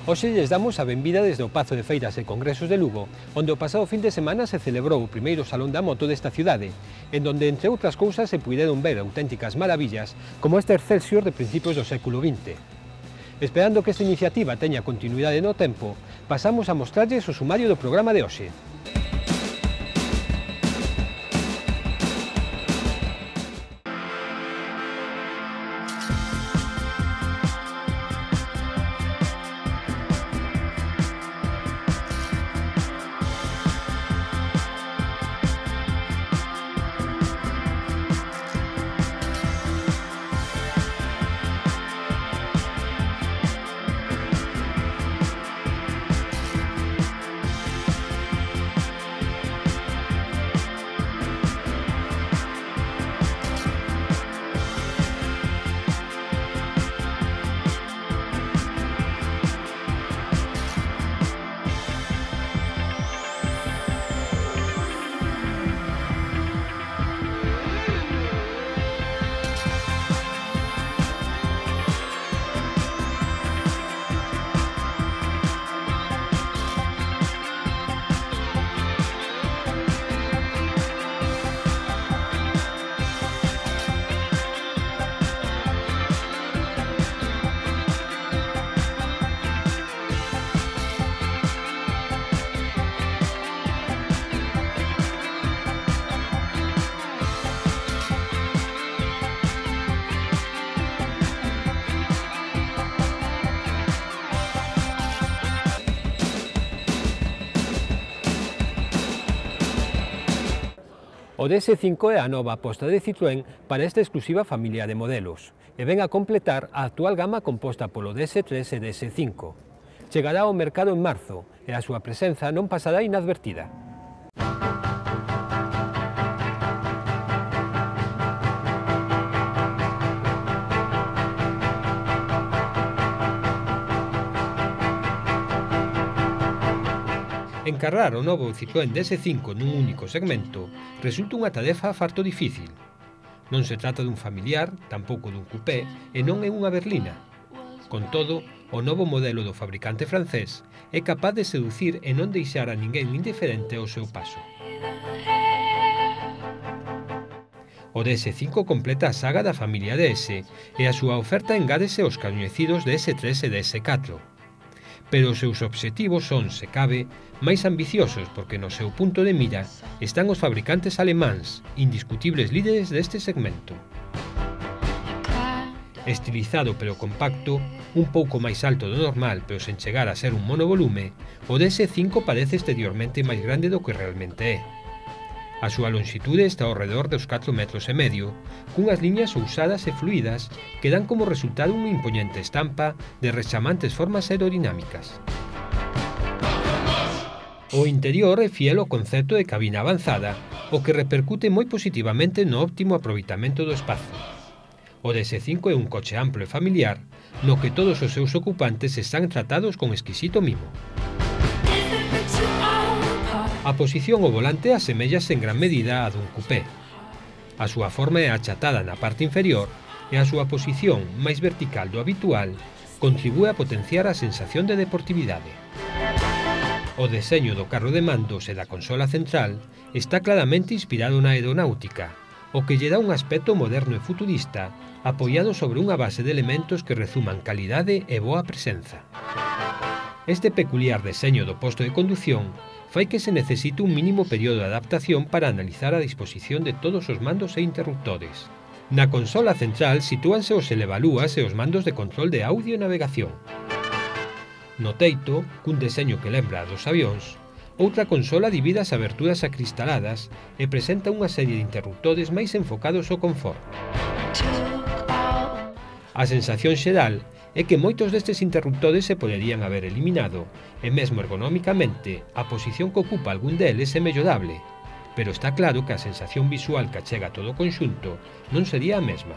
Hoxe lles damos a benvida desde o Pazo de Feiras e Congresos de Lugo, onde o pasado fin de semana se celebrou o primeiro Salón da Moto desta cidade, en donde, entre outras cousas, se puideron ver auténticas maravillas como este Excelsior de principios do século XX. Esperando que esta iniciativa teña continuidade no tempo, pasamos a mostrarlles o sumario do programa de hoxe. O DS5 é a nova aposta de Citroën para esta exclusiva familia de modelos e ven a completar a actual gama composta polo DS3 e DS5. Chegará ao mercado en marzo e a súa presenza non pasará inadvertida. Encarrar o novo Citroën DS5 nun único segmento resulta unha tarefa farto difícil. Non se trata dun familiar, tampouco dun coupé, e non é unha berlina. Con todo, o novo modelo do fabricante francés é capaz de seducir e non deixar a ninguén indiferente ao seu paso. O DS5 completa a saga da familia DS e a súa oferta engádese aos coñecidos DS3 e DS4. Pero os seus obxectivos son, se cabe, máis ambiciosos porque no seu punto de mira están os fabricantes alemáns, indiscutibles líderes deste segmento. Estilizado pero compacto, un pouco máis alto do normal pero sen chegar a ser un monovolume, o DS5 parece exteriormente máis grande do que realmente é. A súa longitude está ao redor dos 4,5 metros, cunhas liñas ousadas e fluidas que dan como resultado unha impoñente estampa de rechamantes formas aerodinámicas. O interior é fiel ao concepto de cabina avanzada, o que repercute moi positivamente no óptimo aproveitamento do espazo. O DS5 é un coche amplo e familiar, no que todos os seus ocupantes están tratados con exquisito mimo. A posición ao volante asemellase en gran medida a dun coupé. A súa forma é achatada na parte inferior e a súa posición máis vertical do habitual contribúe a potenciar a sensación de deportividade. O deseño do carro de mandos e da consola central está claramente inspirado na aeronáutica, o que lle dá un aspecto moderno e futurista apoiado sobre unha base de elementos que rezuman calidade e boa presenza. Este peculiar deseño do posto de condución fai que se necesite un mínimo período de adaptación para analizar a disposición de todos os mandos e interruptores. Na consola central sitúanse os elevalúas e os mandos de control de audio e navegación. No teito, cun deseño que lembra dos avións, outra consola divide as aberturas acristaladas e presenta unha serie de interruptores máis enfocados ao confort. A sensación xeral é que moitos destes interruptores se poderían haber eliminado e mesmo ergonómicamente a posición que ocupa algún deles é mellorable, pero está claro que a sensación visual que achega todo o conxunto non sería a mesma.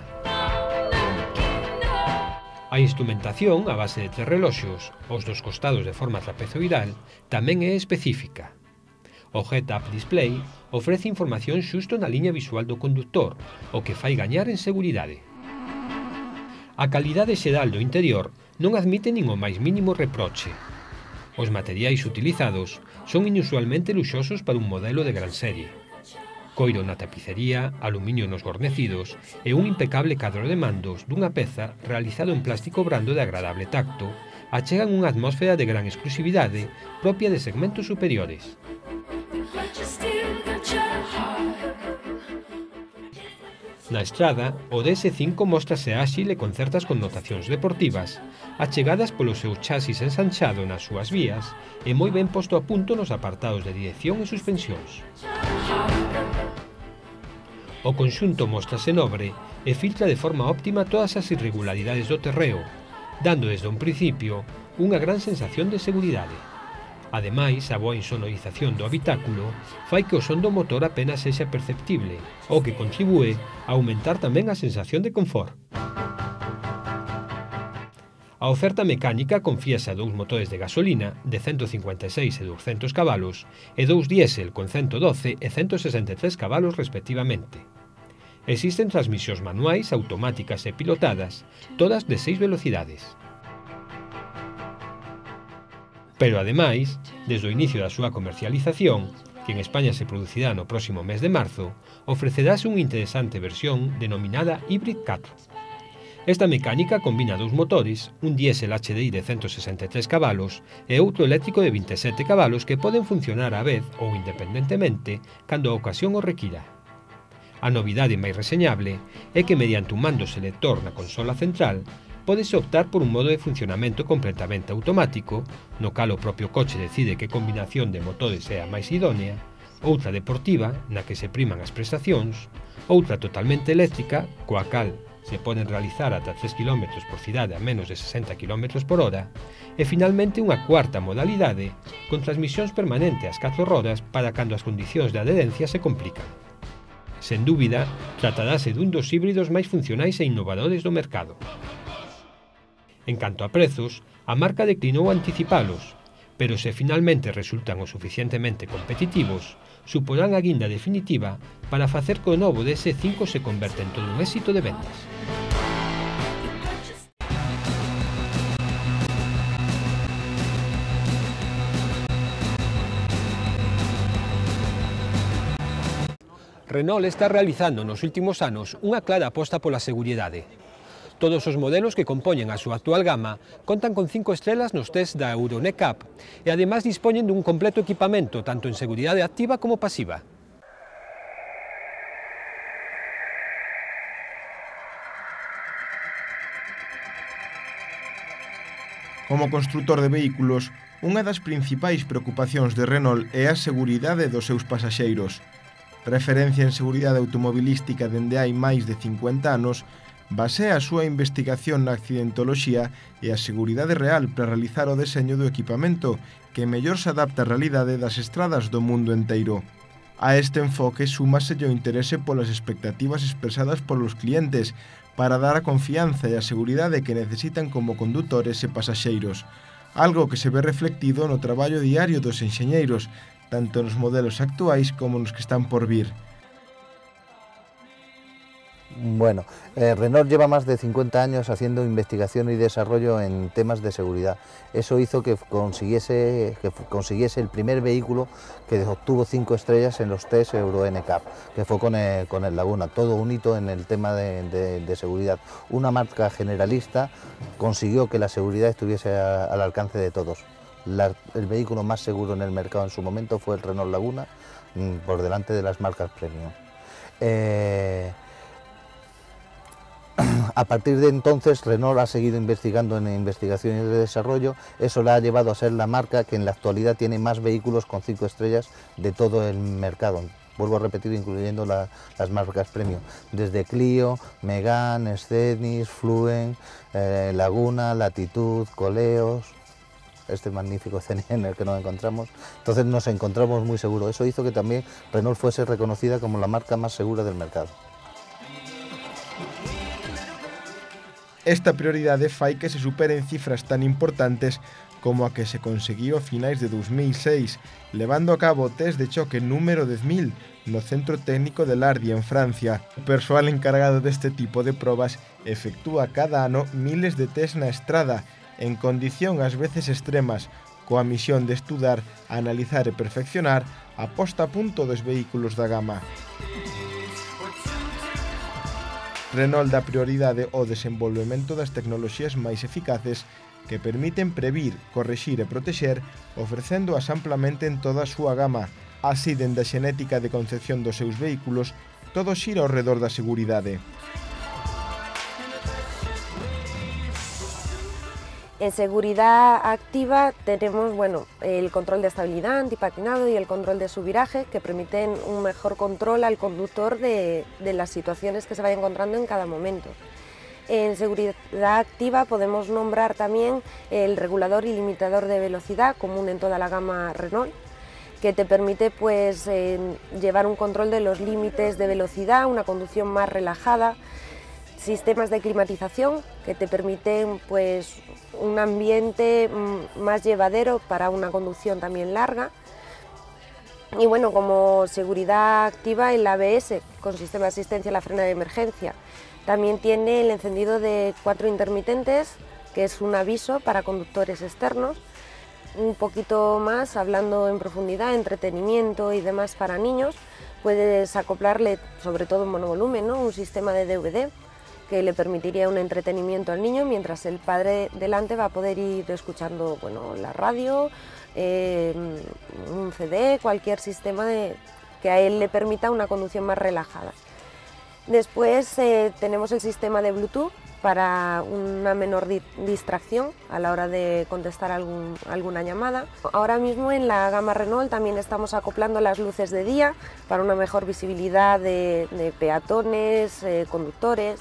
A instrumentación, a base de 3 reloxos, os dos costados de forma trapezoidal, tamén é específica. O Head-Up Display ofrece información xusto na liña visual do conductor, o que fai gañar en seguridade. A calidade xeral do interior non admite nin o máis mínimo reproche. Os materiais utilizados son inusualmente luxosos para un modelo de gran serie. Coiro na tapicería, aluminio nos gornecidos e un impecable cadro de mandos dunha peza realizado en plástico brando de agradable tacto achegan unha atmósfera de gran exclusividade propia de segmentos superiores. Na estrada, o DS5 móstrase áxil e con certas connotacións deportivas, achegadas polo seu chasis ensanchado nas súas vías e moi ben posto a punto nos apartados de dirección e suspensións. O conxunto móstrase nobre e filtra de forma óptima todas as irregularidades do terreo, dando desde un principio unha gran sensación de seguridade. Ademais, a boa insonorización do habitáculo fai que o son do motor apenas sexa perceptible, o que contribúe a aumentar tamén a sensación de confort. A oferta mecánica confíase a dous motores de gasolina de 156 e 200 cabalos e dous diésel con 112 e 163 cabalos respectivamente. Existen transmisións manuais, automáticas e pilotadas, todas de 6 velocidades. Pero, ademais, desde o inicio da súa comercialización, que en España se producirá no próximo mes de marzo, ofrecerase unha interesante versión denominada Hybrid 4. Esta mecánica combina dous motores, un diésel HDI de 163 cabalos e outro eléctrico de 27 cabalos que poden funcionar á vez ou independentemente cando a ocasión o requira. A novidade máis reseñable é que mediante un mando selector na consola central pódese optar por un modo de funcionamento completamente automático, no cal o propio coche decide que combinación de motores é a máis idónea, outra deportiva, na que se priman as prestacións, outra totalmente eléctrica, coa cal se poden realizar ata 3 km por cidade a menos de 60 km por hora, e finalmente unha cuarta modalidade, con transmisións permanente ás 4 rodas para cando as condicións de adherencia se complican. Sen dúbida, tratarase dun dos híbridos máis funcionais e innovadores do mercado. En canto a prezos, a marca declinou anticipalos, pero se finalmente resultan o suficientemente competitivos, suporán a guinda definitiva para facer que o novo DS5 se converta en todo un éxito de vendas. Renault está realizando nos últimos anos unha clara aposta pola seguridade. Todos os modelos que compoñen a súa actual gama contan con 5 estrelas nos tests da Euro NCAP e ademais dispoñen dun completo equipamento tanto en seguridade activa como pasiva. Como construtor de vehículos, unha das principais preocupacións de Renault é a seguridade dos seus pasaxeiros. Referencia en seguridade automobilística dende hai máis de 50 anos, basea a súa investigación na accidentoloxía e a seguridade real para realizar o deseño do equipamento que mellor se adapta á realidade das estradas do mundo enteiro. A este enfoque súmaselle o interese polas expectativas expresadas polos clientes para dar a confianza e a seguridade que necesitan como condutores e pasaxeiros, algo que se ve reflectido no traballo diario dos enxeñeiros, tanto nos modelos actuais como nos que están por vir. Bueno, Renault lleva más de 50 años haciendo investigación y desarrollo en temas de seguridad. Eso hizo que consiguiese el primer vehículo que obtuvo 5 estrellas en los test Euro NCAP, que fue con el Laguna, todo un hito en el tema de seguridad. Una marca generalista consiguió que la seguridad estuviese al alcance de todos. El vehículo más seguro en el mercado en su momento fue el Renault Laguna, por delante de las marcas premium. A partir de entonces Renault ha seguido investigando en investigación y desarrollo. Eso la ha llevado a ser la marca que en la actualidad tiene más vehículos con 5 estrellas de todo el mercado. Vuelvo a repetir, incluyendo las marcas premium, desde Clio, Megane, Scenic, Fluence, Laguna, Latitude, Coleos, este magnífico Scenic en el que nos encontramos. Entonces nos encontramos muy seguros. Eso hizo que también Renault fuese reconocida como la marca más segura del mercado. Esta prioridade fai que se superen cifras tan importantes como a que se conseguiu a finais de 2006, levando a cabo o test de choque número 10.000 no Centro Técnico de Lardy, en Francia. O persoal encargado deste tipo de probas efectúa cada ano miles de test na estrada en condición ás veces extremas, coa misión de estudar, analizar e perfeccionar a posta a punto dos vehículos da gama. Renault dá prioridade ao desenvolvemento das tecnoloxías máis eficaces que permiten previr, correxir e protexer, ofrecéndoas amplamente en toda a súa gama. Así, dende a xenética de concepción dos seus vehículos, todo xira ao redor da seguridade. En seguridad activa tenemos el control de estabilidad, antipatinado y el control de subviraje, que permiten un mejor control al conductor de las situaciones que se vaya encontrando en cada momento. En seguridad activa podemos nombrar también el regulador y limitador de velocidad, común en toda la gama Renault, que te permite llevar un control de los límites de velocidad, una conducción más relajada, sistemas de climatización que te permiten un ambiente más llevadero para una conducción también larga. Y como seguridad activa, el ABS con sistema de asistencia a la frenada de emergencia. También tiene el encendido de 4 intermitentes, que es un aviso para conductores externos. Un poquito más, hablando en profundidad, entretenimiento y demás para niños, puedes acoplarle, sobre todo en monovolumen, un sistema de DVD que le permitiría un entretenimiento al niño, mientras el padre delante va a poder ir escuchando la radio, un CD, cualquier sistema que a él le permita una conducción más relajada. Después tenemos el sistema de Bluetooth para una menor distracción a la hora de contestar alguna llamada. Ahora mismo en la gama Renault también estamos acoplando las luces de día para una mejor visibilidad de peatones, conductores.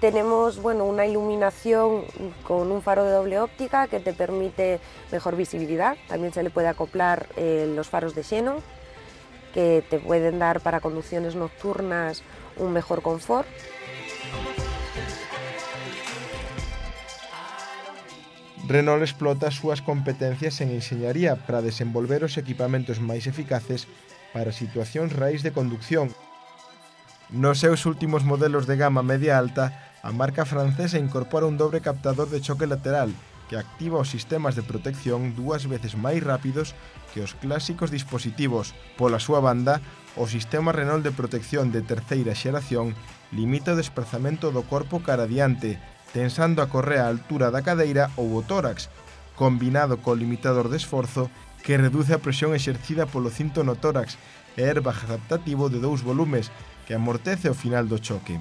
Tenemos una iluminación con un faro de doble óptica que te permite mejor visibilidad. También se le puede acoplar los faros de xenón, que te pueden dar para conducciones nocturnas un mejor confort. Renault explota as súas competencias en enxeñaría para desenvolver os equipamentos máis eficaces para situacións reais de conducción. Nos seus últimos modelos de gama media alta, a marca francesa incorpora un dobre captador de choque lateral que activa os sistemas de protección 2 veces máis rápidos que os clásicos dispositivos. Pola súa banda, o sistema Renault de protección de terceira xeración limita o desplazamento do corpo cara adiante, tensando a correa á altura da cadeira ou o tórax, combinado co limitador de esforzo que reduce a presión exercida polo cinto no tórax e airbag adaptativo de 2 volumes que amortece ao final do choque.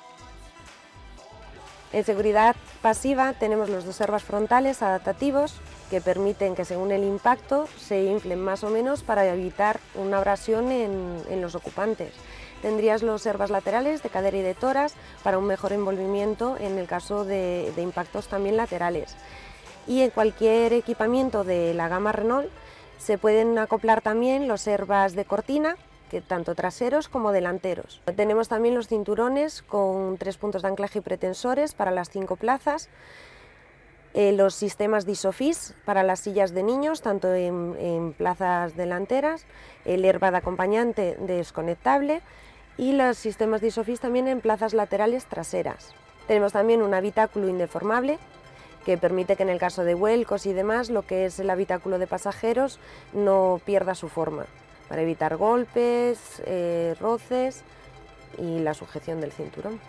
En seguridad pasiva tenemos los 2 airbags frontales adaptativos que permiten que según el impacto se inflen más o menos para evitar una abrasión en los ocupantes. Tendrías los airbags laterales de cadera y de tórax para un mejor envolvimiento en el caso de impactos también laterales. Y en cualquier equipamiento de la gama Renault se pueden acoplar también los airbags de cortina, que tanto traseros como delanteros. Tenemos también los cinturones con 3 puntos de anclaje y pretensores para las 5 plazas, los sistemas de ISOFIX para las sillas de niños, tanto en plazas delanteras, el airbag acompañante desconectable y los sistemas de ISOFIX también en plazas laterales traseras. Tenemos también un habitáculo indeformable que permite que en el caso de vuelcos y demás, lo que es el habitáculo de pasajeros no pierda su forma, para evitar golpes, roces y la sujeción del cinturón.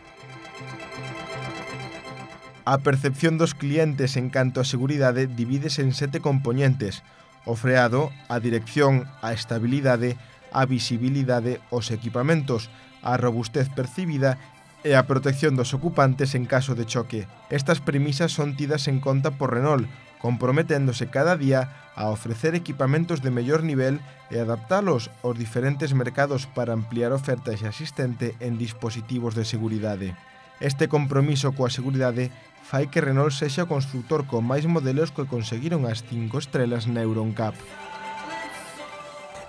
A percepción dos clientes en canto a seguridade divídese en 7 componentes: o freado, a dirección, a estabilidade, a visibilidade, os equipamentos, a robustez percibida e a protección dos ocupantes en caso de choque. Estas premisas son tidas en conta por Renault, comprometéndose cada día a ofrecer equipamentos de mellor nivel e adaptalos aos diferentes mercados para ampliar a oferta xa existente en dispositivos de seguridade. Este compromiso coa seguridade fai que Renault sexa o constructor con máis modelos que conseguiron as 5 estrelas na EuroNCAP.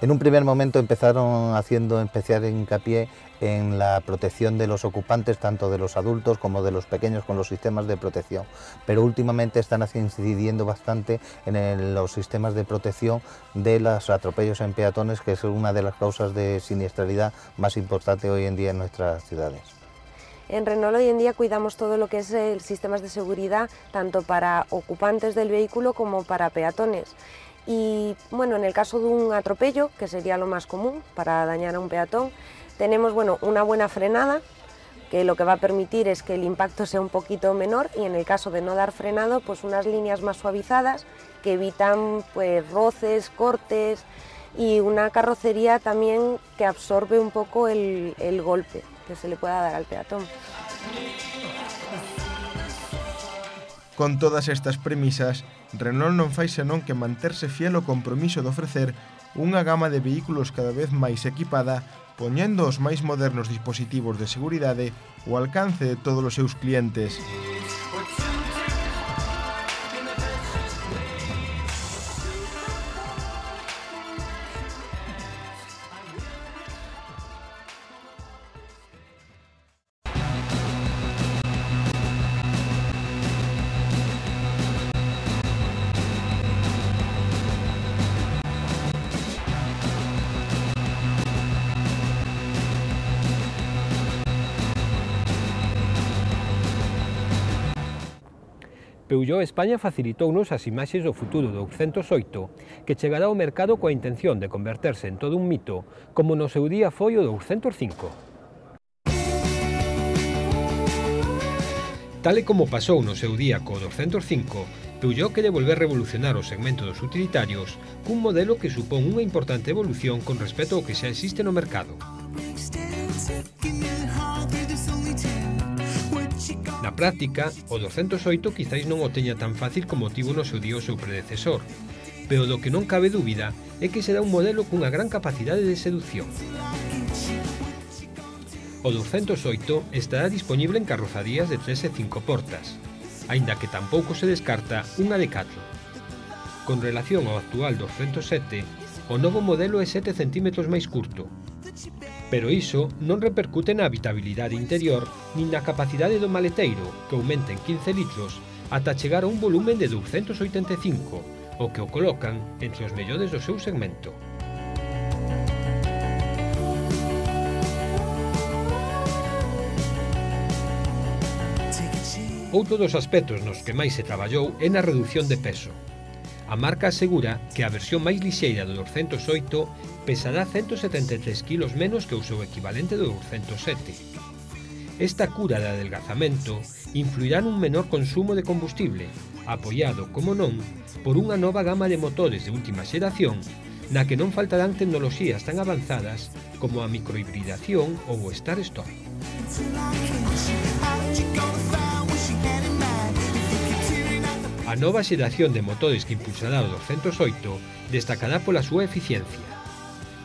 En un primer momento empezaron haciendo especial hincapié en la protección de los ocupantes, tanto de los adultos como de los pequeños, con los sistemas de protección, pero últimamente están incidiendo bastante en los sistemas de protección de los atropellos en peatones, que es una de las causas de siniestralidad más importante hoy en día en nuestras ciudades. En Renault hoy en día cuidamos todo lo que es sistemas de seguridad, tanto para ocupantes del vehículo como para peatones. Y bueno, en el caso de un atropello, que sería lo más común para dañar a un peatón, tenemos una buena frenada, que lo que va a permitir es que el impacto sea un poquito menor, y en el caso de no dar frenado, pues unas líneas más suavizadas que evitan pues roces, cortes, y una carrocería también que absorbe un poco el golpe que se le pueda dar al peatón. Con todas estas premisas, Renault non fai senón que manterse fiel ao compromiso de ofrecer unha gama de vehículos cada vez máis equipada, poñendo os máis modernos dispositivos de seguridade ao alcance de todos os seus clientes. Peugeot España facilitounos as imaxes do futuro do 208, que chegará ao mercado coa intención de converterse en todo un mito, como no seu día foi o 205. Tal e como pasou no seu día co 205, Peugeot quere volver revolucionar o segmento dos utilitarios cun modelo que supón unha importante evolución con respecto ao que xa existe no mercado. Na práctica, o 208 quizáis non o teña tan fácil como tivo no seu día o seu predecesor, pero do que non cabe dúbida é que será un modelo cunha gran capacidade de seducción. O 208 estará dispoñible en carrozarías de 3 e 5 portas, aínda que tampouco se descarta unha de 4. Con relación ao actual 207, o novo modelo é 7 centímetros máis curto, pero iso non repercute na habitabilidade interior nin na capacidade do maleteiro, que aumenta en 15 litros ata chegar a un volumen de 285, o que o colocan entre os mellores do seu segmento. Outro dos aspectos nos que máis se traballou é na reducción de peso. A marca asegura que a versión máis lixeira do 208 pesará 173 kg menos que o seu equivalente do 207. Esta cura de adelgazamento influirá nun menor consumo de combustible, apoiado, como non, por unha nova gama de motores de última xeración, na que non faltarán tecnoloxías tan avanzadas como a microhibridación ou o start-stop. A nova xeración de motores que impulsará o 208 destacará pola súa eficiencia.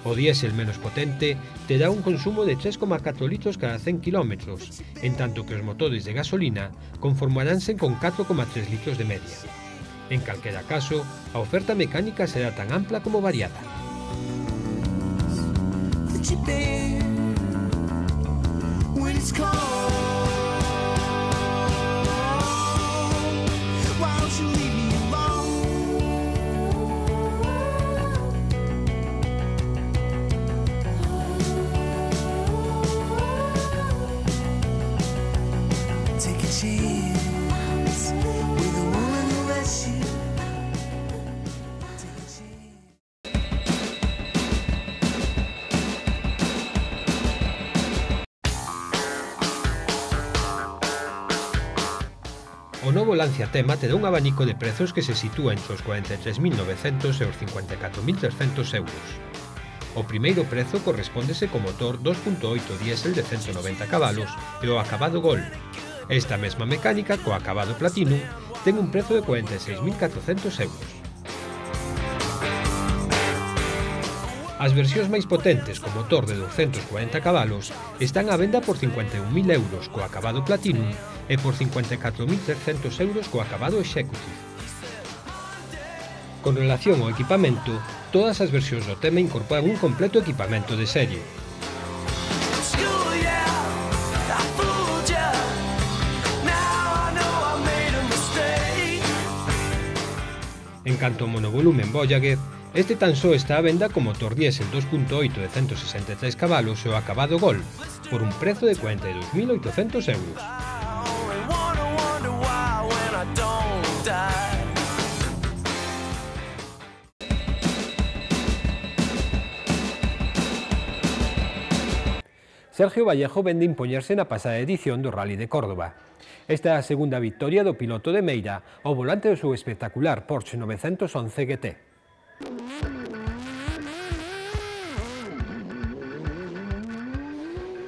O diésel menos potente terá un consumo de 3,4 litros cada 100 km, en tanto que os motores de gasolina conformaránse con 4,3 litros de media. En calquera caso, a oferta mecánica será tan ampla como variada. O novo Lancia Tema terá un abanico de prezos que se sitúa entre os 43.900 e os 54.300 euros. O primeiro prezo correspóndese co motor 2.8 diésel de 190 cabalos e o acabado Gol. Esta mesma mecánica, co acabado Platinum, ten un prezo de 46.400 euros. As versións máis potentes co motor de 240 cabalos están á venda por 51.000 euros co acabado Platinum e por 54.300 euros co acabado Executive. Con relación ao equipamento, todas as versións do Tema incorporan un completo equipamento de serie. En canto ao monovolumen Voyager, Este tan só está á venda con motor diésel 2.8 de 163 cabalos e o acabado Gol, por un prezo de 42.800 euros. Sergio Vallejo vende impoñerse na pasada edición do Rally de Córdoba. Esta é a segunda victoria do piloto de Meira ao volante do seu espectacular Porsche 911 GT.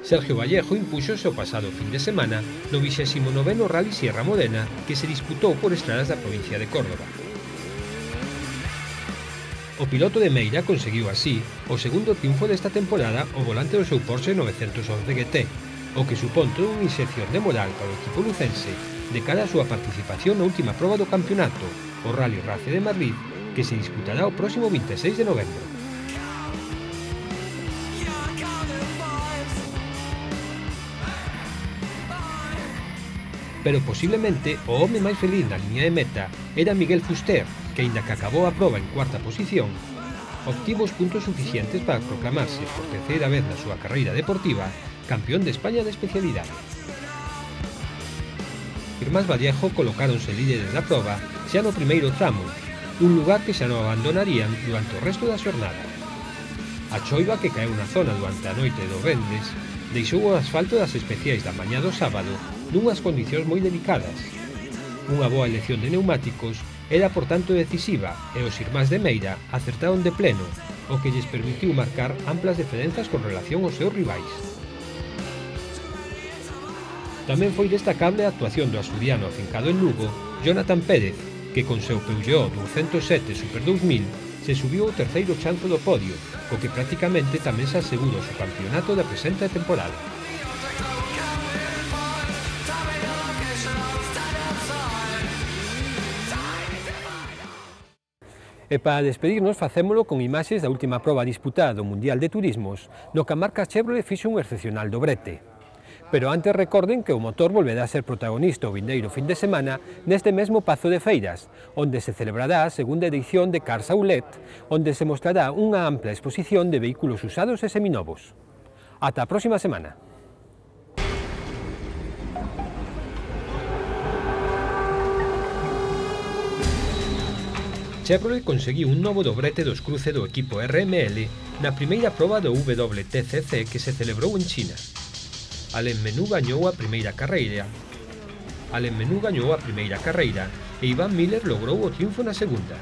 Sergio Vallejo impúxose o pasado fin de semana no 29º Rally Sierra Modena que se disputou por estradas da provincia de Córdoba. O piloto de Meira conseguiu así o segundo triunfo desta temporada ao volante do seu Porsche 911 GT, o que supón toda unha inxección de moral para o equipo lucense de cara á súa participación na última proba do campeonato, o Rally Race de Madrid, que se disputará o próximo 26 de novembro. Pero posiblemente o home máis feliz na liña de meta era Miguel Fuster, que aínda que acabou a proba en cuarta posición, obtivo os puntos suficientes para proclamarse por terceira vez na súa carreira deportiva campeón de España de especialidade. Irmás Vallejo colocáronse líderes da proba xa no primeiro tramo, un lugar que xa non abandonarían durante o resto da xornada. A choiva que caeu na zona durante a noite do venres deixou o asfalto das especiais da mañá do sábado nunhas condicións moi delicadas. Unha boa elección de neumáticos era por tanto decisiva e os irmáns de Meira acertaron de pleno, o que lles permitiu marcar amplas diferenzas con relación aos seus rivais. Tamén foi destacable a actuación do asturiano afincado en Lugo, Jonathan Pérez, que con seu Peugeot 207 Super 2000 se subiu ao terceiro chanzo do podio, co que prácticamente tamén se asegura o seu campeonato da presente temporada. E para despedirnos facémolo con imaxes da última proba disputada do Mundial de Turismos, no que a marca Chevrolet fixo un excepcional dobrete. Pero antes recorden que o motor volverá a ser protagonista o vindeiro fin de semana neste mesmo Pazo de Feiras, onde se celebrará a segunda edición de Cars Outlet, onde se mostrará unha ampla exposición de vehículos usados e seminovos. Ata a próxima semana. Chevrolet conseguiu un novo dobrete dos cruce do equipo RML na primeira proba do WTCC que se celebrou en China. Alain Menu gañou a primeira carreira e Ivan Miller logrou o triunfo na segunda.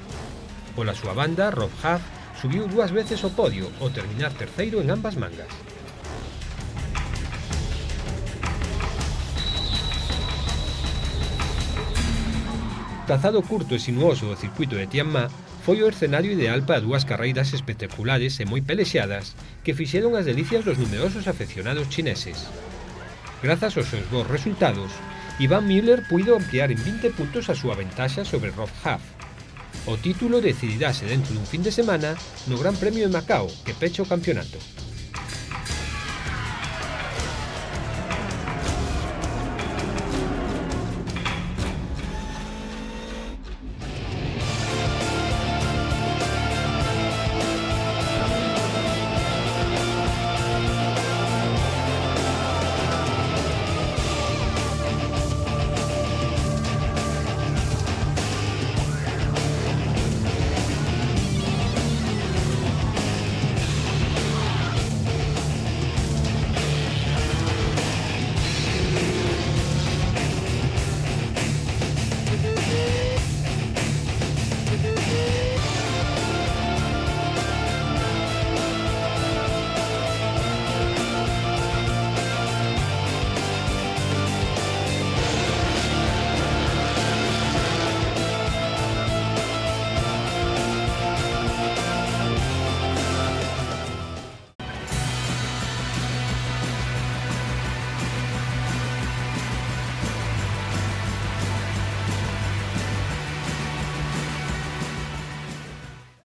Pola súa banda, Rob Huff subiu dúas veces ao podio ao terminar terceiro en ambas mangas. O trazado curto e sinuoso do circuito de Tianma foi o escenario ideal para dúas carreiras espectaculares e moi pelexadas que fixeron as delicias dos numerosos afeccionados chineses. Grazas aos seus bons resultados, Ivan Miller puido ampliar en 20 puntos a súa ventaxa sobre Rob Huff. O título decidirase dentro dun fin de semana no Gran Premio de Macao, que pecha o campeonato.